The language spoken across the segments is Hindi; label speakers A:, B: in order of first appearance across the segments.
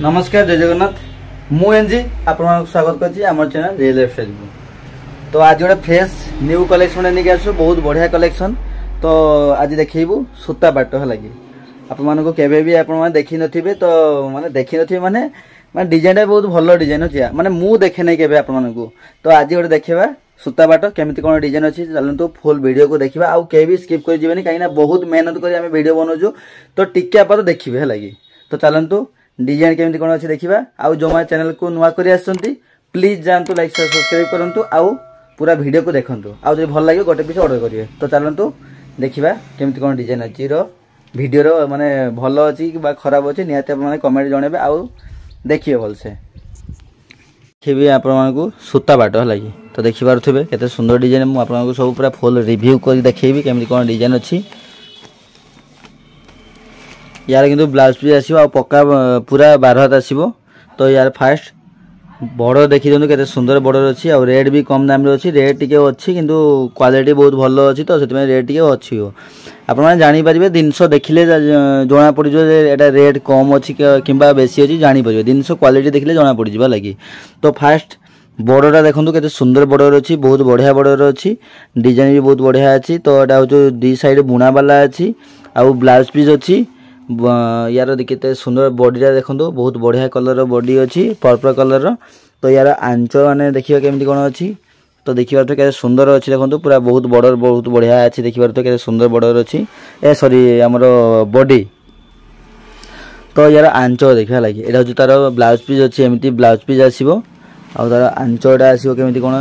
A: नमस्कार जय जगन्नाथ मु एनजी आपन स्वागत करछि हमर चैनल रियल लाइफस्टाइल को। तो आज गोटे फ्रेश न्यू कलेक्शन लेके आसु बहुत बढ़िया कलेक्शन। तो आज देखैबु सूता पाट है लगी आपन मानको केबे भी आपन माने देखि नथिबे। तो माने देखि नथिबे माने माने डिजाइन बहुत भलो डिजाइन अछि माने मु देखे नै केबे आपन मानको। तो आज गोटे देखिबा सूता पाट केमिति कोन डिजाइन अछि चलंतु फुल वीडियो को देखिबा आउ के भी स्किप कर जिवेनी काईना बहुत मेहनत करी हम वीडियो बनोजु। तो टिके आप देखिबे है लगी। तो चलंतु डिजाइन केमिति कोन अछि देखिबा आउ जो माय चैनल को नुवा करी आछंती प्लीज जानतु लाइक सब्सक्राइब करंतु आउ पूरा वीडियो को देखंतु आउ जे भल लागे गोटे पीस ऑर्डर करिवे। तो चलंतु देखिबा केमिति कोन डिजाइन अछि रो वीडियो रो माने भलो अछि कि बा खराब अछि निहाते माने कमेंट जणेबे आउ देखिए भल से देखिबे आप मानकु सूता बाट लागी। तो देखि पारुथिबे केते सुंदर डिजाइन मु आप मानकु सब पूरा फुल रिव्यू करी देखैबी केमिति कोन डिजाइन अछि। यार किंतु ब्लाउज पीस आसीबो आ पक्का पूरा 12 हाथ आसीबो। तो यार फास्ट बॉर्डर देखि दंतु केते सुंदर बॉर्डर अछि आ रेट भी कम दाम रे अछि। रेट टिके अछि किंतु क्वालिटी बहुत भलो अछि। तो सेति में रेट टिके अछि आपण माने जानि परिबे दिनस देखिले जोना पड़ि जो एटा रेट कम अछि किबा बेसी अछि जानि परिबे दिनस क्वालिटी देखिले जोना पड़ि जिबा लागि। तो फास्ट बॉर्डरटा देखंतु केते सुंदर बॉर्डर अछि बहुत बढ़िया बॉर्डर अछि डिजाइन भी बहुत बढ़िया अछि। तो एटा हो जो दी साइड बुना वाला अछि आ ब्लाउज पीस अछि यार केते सुंदर बॉडीटा देखंतु बहुत बढ़िया कलर रो बॉडी अछि पर्पल कलर रो। तो यार आंचो माने देखिबा केमिति कोन अछि। तो देखिबा तो केते सुंदर अछि देखंतु पूरा बहुत बॉर्डर बहुत बढ़िया अछि देखिबा तो केते सुंदर बॉर्डर अछि ए सॉरी हमरो बॉडी। तो यार आंचो देखा लागि एटा जो तार ब्लाउज पीस अछि एमिति ब्लाउज पीस आसीबो आ तार आंचोटा आसीबो केमिति कोन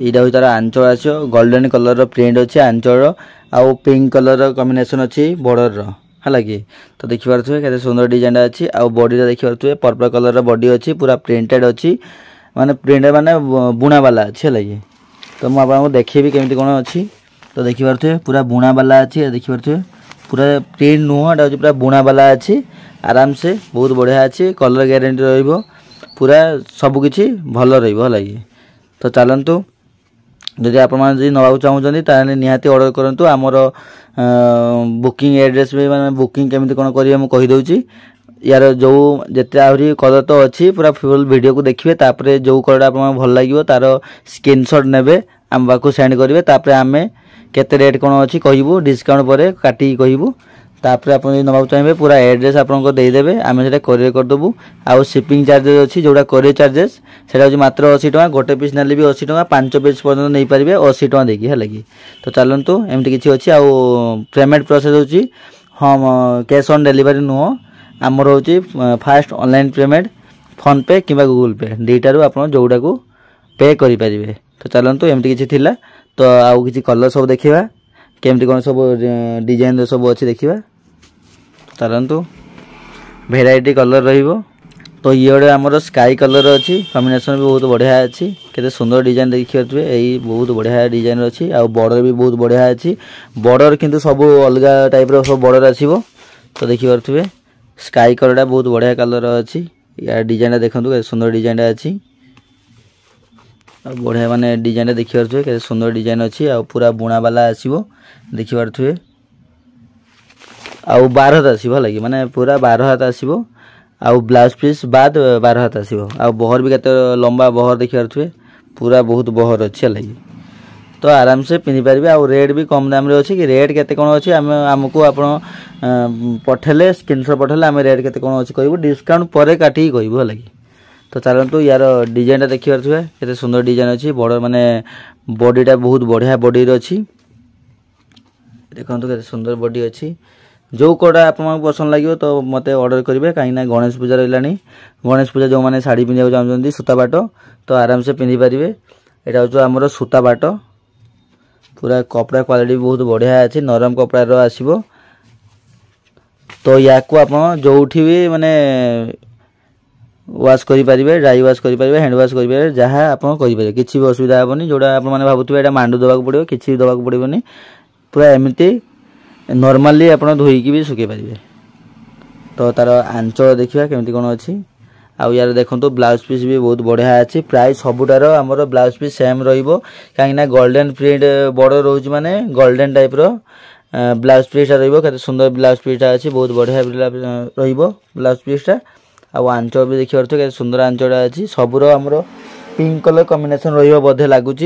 A: एटा हो तार आंचो आसीबो गोल्डन कलर रो प्रिंट अछि आंचो रो आ पिंक कलर रो कॉम्बिनेशन अछि बॉर्डर रो हालाकि। तो देखि पारथुए केते सुंदर डिजाइन अछि आ बॉडी रा देखि पारथुए पर्पल कलर रा बॉडी अछि पूरा प्रिंटेड अछि माने प्रिंटेड माने बुना वाला अछि लागि। तो म आपन को देखिबी केमिति कोन अछि। तो देखि पारथुए पूरा बुना वाला अछि देखि पारथुए पूरा प्रिंट नुह एटा पूरा बुना वाला अछि आराम से बहुत बढ़िया अछि कलर गारंटी रहइबो पूरा सब किछि भलो रहइबो लागि। तो चलंतु जदि आपण मान जदि नबाउ चाहउछन्ती ताने निहाती ऑर्डर करंतु हमरो बुकिंग एड्रेस भी माने बुकिंग केमिति कोन करिवे म कहि दउची। यार जो जेते आउरी कलर तो अछि पूरा फुल वीडियो को देखिबे तापरे जो कलर आपण भल लागिवो तार स्क्रीनशॉट नेबे हम बाकू सेंड करिवे तापरे हमें केते रेट कोन अछि कहिबो डिस्काउंट परे काटी कहिबो तापरे आपण नबाउ चाहिबे पूरा एड्रेस आपण को देइ देबे आमे सेटा कोरियर कर दबु। आ शिपिंग चार्जेस अछि जोडा कोरियर चार्जेस सेटा अछि मात्र 80 टका गोटे पीस नाले भी 80 टका 5 पीस पर्यंत नै परिबे 80 टका देकी है लगी। तो चलंतु एमति किछि अछि आ पेमेंट प्रोसेस होछि हम कैश ऑन डिलीवरी नो हमर होछि फास्ट ऑनलाइन पेमेंट फोन पे किबा गूगल पे डेटारु आपण जोडा को पे करि परिबे। तो चलंतु एमति किछि थिला। तो आउ किछि कलर सब देखिबा केमति कोन सब डिजाइन सब अछि देखिबा। चलंतु वेराइटी कलर रहिबो। तो ये हमर स्काई कलर अछि कॉम्बिनेशन भी बहुत बढ़िया अछि केते सुंदर डिजाइन देखियथुए एई बहुत बढ़िया डिजाइन अछि आ बॉर्डर भी बहुत बढ़िया अछि बॉर्डर किंतु सब अलगा टाइप रो सब बॉर्डर आसीबो। तो देखि परथुए स्काई कलरटा बहुत बढ़िया कलर अछि या डिजाइन देखंतु केते सुंदर डिजाइन अछि आ बढ़िया माने डिजाइन देखि परथुए केते सुंदर डिजाइन अछि आ पूरा बुना वाला आसीबो देखि परथुए आ 12 हाथ आसीबो लागि माने पूरा 12 हाथ आसीबो आ ब्लाउज पीस बाद 12 हाथ आसीबो आ बहर भी केते लंबा बहर देखि परथुए पूरा बहुत बहर अछि लागि। तो आराम से पिनि परिबे आ रेट भी कम दाम रे अछि कि रेट केते कोन अछि हमकु आपण पठेले स्क्रीनशॉट पठेले हम रेट केते कोन अछि कहबो डिस्काउंट परे काटी कहबो लागि। तो चलंतु यार डिजाइन देखि परथुए केते सुंदर डिजाइन अछि बॉर्डर माने बॉडीटा बहुत बढ़िया बॉडी रे अछि देखंतु केते सुंदर बॉडी अछि। जो कोडा आपन पसंद लागियो तो मते ऑर्डर करिवे काई ना गणेश पूजा रहलानी गणेश पूजा जो माने साड़ी पिनिया चाहउछन्ती सूता बाटो तो आराम से पिनि परिवे। एटा हो हमरो सूता बाटो पूरा कपड़ा क्वालिटी बहुत बढ़िया अछि नरम कपड़ा रो आसीबो। तो याकू आपन जोउठी भी माने वाश करि परिवे ड्राई वाश करि परिवे हैंड वाश करि परिवे जहा आपन करि परिवे किछि भी असुविधा हेबनी जोडा आपन माने भाबुतबे एटा मांडू दबाक पड़िबो किछि दबाक पड़िबोनी पूरा एमिति नॉर्मली आपण धोई की भी सुके परिवे। तो तार आंचल देखिबा केमिति कोन अछि आ यार देखंतु ब्लाउज पीस भी बहुत बढ़िया अछि प्राइस सबुटार हमर ब्लाउज पीस सेम रहिबो काहे ना गोल्डन प्रिंट बॉर्डर रोज माने गोल्डन टाइप रो ब्लाउज पीस रहिबो केते सुंदर ब्लाउज पीस अछि बहुत बढ़िया रहिबो ब्लाउज पीस ता आंचल भी देखिए के सुंदर आंचलटा अच्छी सबूर आमर पिंक कलर कॉम्बिनेशन रोधे लगुच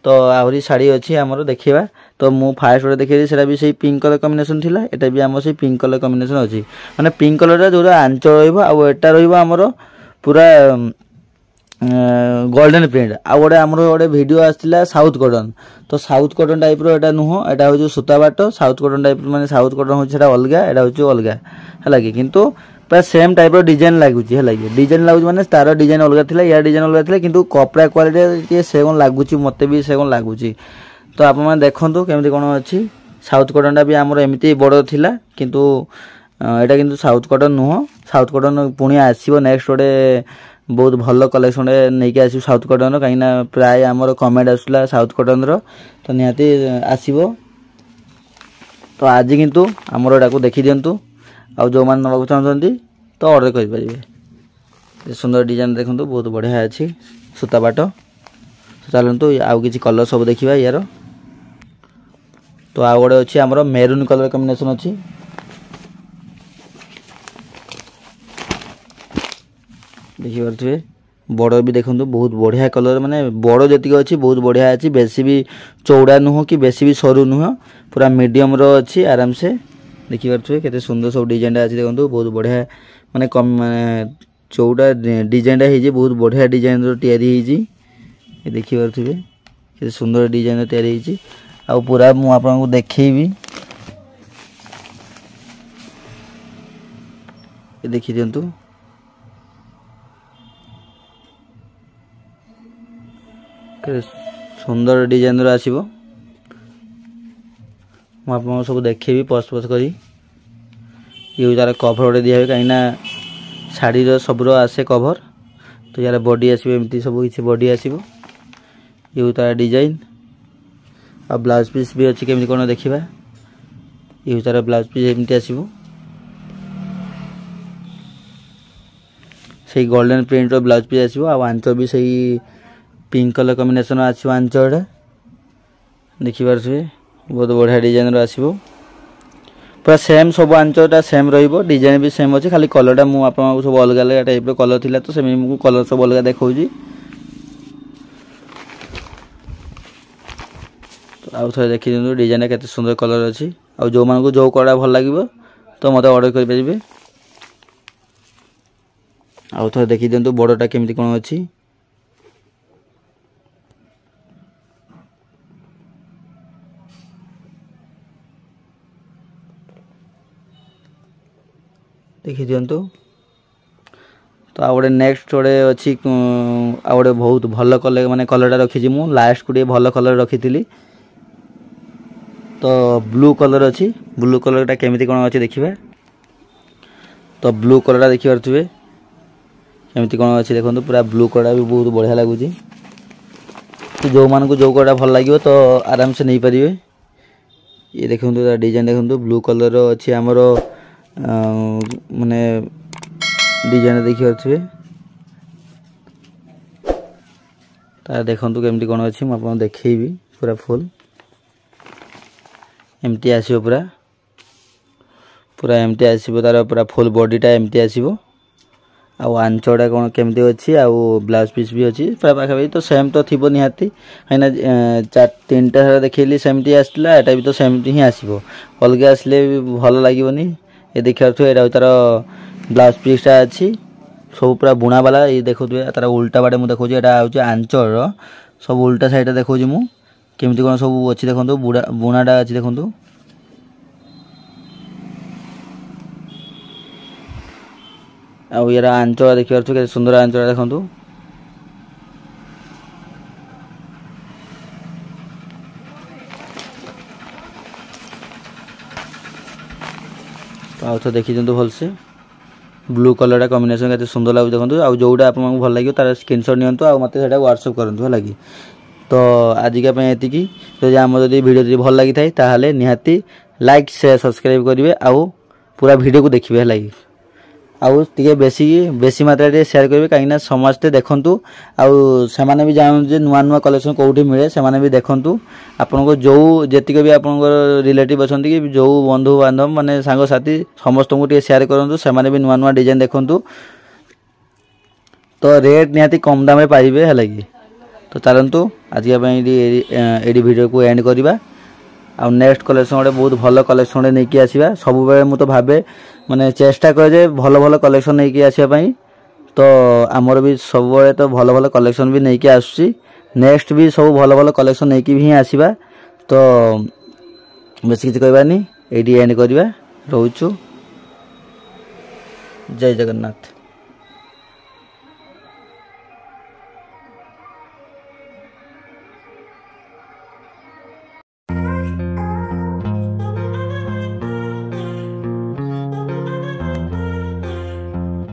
A: तो आहरी शाड़ी अच्छी आमर देखा तो मु फास्ट गोटे देखी से भी सही पिंक कलर कॉम्बिनेशन थिला एटा भी आम से पिंक कलर कॉम्बिनेशन अच्छी माने पिंक कलर जो आंचल रोटा रमर पूरा गोल्डन प्रिंट आ गोटे आमर गोटे वीडियो आसला साउथ कटन तो साउथ कटन टाइप रो नुह एटा हूँ सूता बाट साउथ कटन टाइप माने साउथ कटन हूँ अलग एटा हूँ अलग है किंतु पूरा सेम टाइप डिजाइन लगुच है डिजाइन लगुच माने तार डिजाइन अलग थिला या डिजाइन अलग थिला किंतु कपड़ा क्वालिटी से कौन लगुच मते भी से कौन लगुच तो आप देखो केमती कौन अच्छी साउथ कटनटा भी आमर एमती बड़ थिला किंतु एटा किंतु साउथ कटन नुह साउथ कटन पुणी आसो नेक्स्ट गोटे बहुत भल कलेक्शन नहीं कि आस साउथ कटन कहीं प्राय आमर कमेंट आसूला साउथ कटन तो निहाती आसो तो आज किंतु आमर एटा देखी दिंतु आ जो मैंने नाक चाहते तो ऑर्डर करेंगे सुंदर डिजाइन देखो बहुत बढ़िया अच्छी सूता बाट चलतु आउ कि कलर सब देखा यार तो आउ गोटे अच्छी आमर मेरून कलर कॉम्बिनेशन अच्छी देखिए बड़ भी देखो बहुत बढ़िया कलर माने बड़ जी अच्छी बहुत बढ़िया अच्छी बेसी भी चौड़ा नुह कि बेसी भी सरू नुह पूरा मीडियम रो अच्छी आराम से देखिए केते सुंदर सब डिजाइन अच्छी देखो बहुत बढ़िया माने कम माने चौड़ा डिजाइन है बहुत बढ़िया डिजाइन या देखिए केते सुंदर डिजाइन या आ पूरा मु आपको देखी देखी दिंतु सुंदर डिजाइन आसो मुझे सब देखेबी पस पस करी ये तार कभर गोटे दिया कहीं शाड़ी सबूर आसे कभर तो यार बॉडी आसो एमती सब किसी बॉडी आसो ये तार डिजाइन आ ब्लाउज पीस भी अच्छी केमती कौन देखा ये तार ब्लाउज पीस एमती आसो से गोल्डन प्रिंट ब्लाउज पीस आसो आंचल भी सही पिंक कलर कॉम्बिनेशन आसो आंचल देखिए बहुत बढ़िया डिजाइन आसो पूरा सेम सब आंचलटा सेम रो डिजाइन भी सेम अच्छे खाली कलरटा मुझे सब अलग अलग टाइप कलर थिला तो सेम कलर सब अलग देखा तो आउ थे देखी दिखाँ डिजाइन केते सुंदर कलर अच्छी आ जो मानक जो कलर भल लगे तो मत ऑर्डर करेंगे आउ थे देखी दिखाँ बड़टा केमती कौन अच्छी देखी दिंतु तो आ गए नेक्स्ट गोटे अच्छी आ गए बहुत भल कलर माने कलरटा रखी मु लास्ट गोटे भल कलर रखी तो ब्लू कलर अच्छी ब्लू कलरटा केमती कौन अच्छी देखिए तो ब्लू कलरटा देखिए केमती कौन अच्छी देखो पूरा ब्लू कलर भी बहुत बढ़िया लगुच तो जो मानक जो कलर भल लगे तो आराम से नहीं पारे ये देखो डिजाइन देखो ब्लू कलर अच्छी आमर माने डिजाइन देखिए तार देखु केमती कौन अच्छी मुझे देखेबी पूरा फुल एमती आसो पूरा पूरा एमती आसो तार पूरा फुल बॉडीटा एमती आसो आंचलटा कौन केमती अच्छी आ ब्लाउज पीस भी अच्छी पूरा पाखापाखि तो सेम तो थी निहाती कहीं तीन टा देखली सेमती आसला एटा भी तो सेमती ही आसो अलग आसले भल लगनी ये देखा ये तार ब्लाउज पीसटा अच्छी सब पूरा बुणा वाला ये देखो तार उल्टा बाटे मुझे देखो यहाँ हूँ आंचल सब उल्टा साइड देखो केमती कौन सब अच्छी देखो बुणाटा अच्छी देखो आउ यार आंचल देखिए के सुंदर आंचल देखो आउ तो देखी दिखाँ भलसे ब्लू कलरटा कॉम्बिनेशन केते सुंदर लगे देखो आउ जोटा आप भल लगे तार स्क्रीनशॉट नियंतु आ मते सेटा व्हाट्सएप करंतु लगी तो आजिका एतिकी तो आम जब वीडियो भल लगी थाए ताहले निहाती लाइक शेयर सब्सक्राइब करेंगे आउ पूरा वीडियो को देखिए लगी आउ टे बेसी मात्रा शेयर करेंगे कहीं समस्ते देखु आउ से भी जानते जे नुआ नुआ कलेक्शन कौटी मिले से भी देखु आपन को जो जीक भी आप रिलेटिव अच्छा कि जो बंधु बांधव माने सांग साथी समस्त को शेयर करूँ से भी नुआ नुआ डिजाइन देखु तो रेट निहाती कम दाम रे पाइबे है कि। तो चलतु आज ये वीडियो को एंड करवा आ नेक्स्ट कलेक्शन गोटे बहुत भल कलेक्शन गोटे नहीं आसवा सब मुझे तो भावे माने चेष्टा करे भल भल कलेक्शन नहीं आसवाई। तो आमर भी सब तो भल भल कलेक्शन भी नहीं आसुची नेक्स्ट भी सब भल भल कलेक्शन नहीं भी आसवा। तो बेस किसी कहबानी ये एंड करवा रोचु। जय जगन्नाथ।